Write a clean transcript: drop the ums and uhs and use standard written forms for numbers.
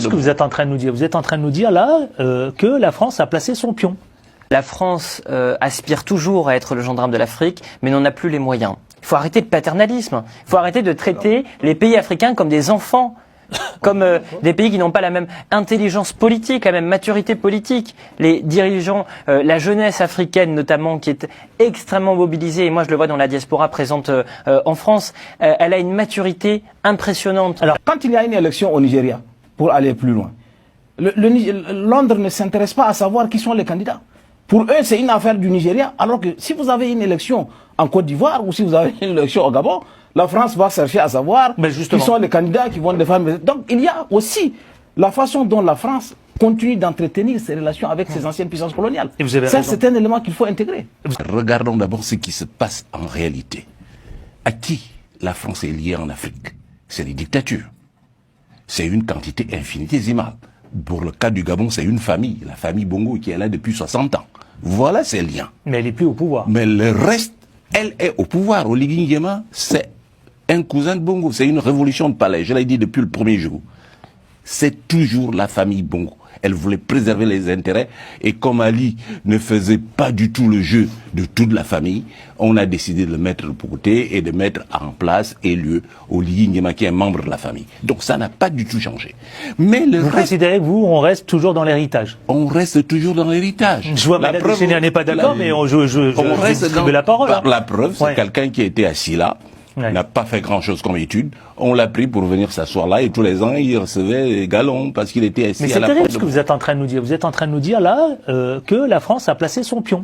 ce que vous êtes en train de nous dire. Vous êtes en train de nous dire là que la France a placé son pion. La France aspire toujours à être le gendarme de l'Afrique, mais n'en a plus les moyens. Il faut arrêter le paternalisme. Il faut arrêter de traiter les pays africains comme des enfants, comme des pays qui n'ont pas la même intelligence politique, la même maturité politique. Les dirigeants, la jeunesse africaine notamment, qui est extrêmement mobilisée, et moi je le vois dans la diaspora présente en France, elle a une maturité impressionnante. Alors, quand il y a une élection au Nigeria, pour aller plus loin, Londres ne s'intéresse pas à savoir qui sont les candidats. Pour eux, c'est une affaire du Nigeria, alors que si vous avez une élection en Côte d'Ivoire ou si vous avez une élection au Gabon, la France va chercher à savoir qui sont les candidats qui vont défendre. Donc il y a aussi la façon dont la France continue d'entretenir ses relations avec ses anciennes puissances coloniales. Ça, c'est un élément qu'il faut intégrer. Regardons d'abord ce qui se passe en réalité. À qui la France est liée en Afrique? C'est les dictatures. C'est une quantité infinitésimale. Pour le cas du Gabon, c'est une famille, la famille Bongo, qui est là depuis 60 ans. Voilà ses liens. Mais elle n'est plus au pouvoir. Mais le reste, elle est au pouvoir. Oligui Nguema, c'est un cousin de Bongo. C'est une révolution de palais. Je l'ai dit depuis le premier jour. C'est toujours la famille Bongo. Elle voulait préserver les intérêts. Et comme Ali ne faisait pas du tout le jeu de toute la famille, on a décidé de le mettre de côté et de mettre en place élu Oligui Nguema, qui est un membre de la famille. Donc ça n'a pas du tout changé. Mais le vous considérez que on reste toujours dans l'héritage? On reste toujours dans l'héritage. Je vois Madame Déchaine n'est pas d'accord, mais je reste dans la parole. La preuve, c'est quelqu'un qui était assis là. Il n'a pas fait grand-chose comme étude. On l'a pris pour venir s'asseoir là et tous les ans, il recevait des galons parce qu'il était assis à la porte. Mais c'est terrible ce que vous êtes en train de nous dire. Vous êtes en train de nous dire là que la France a placé son pion.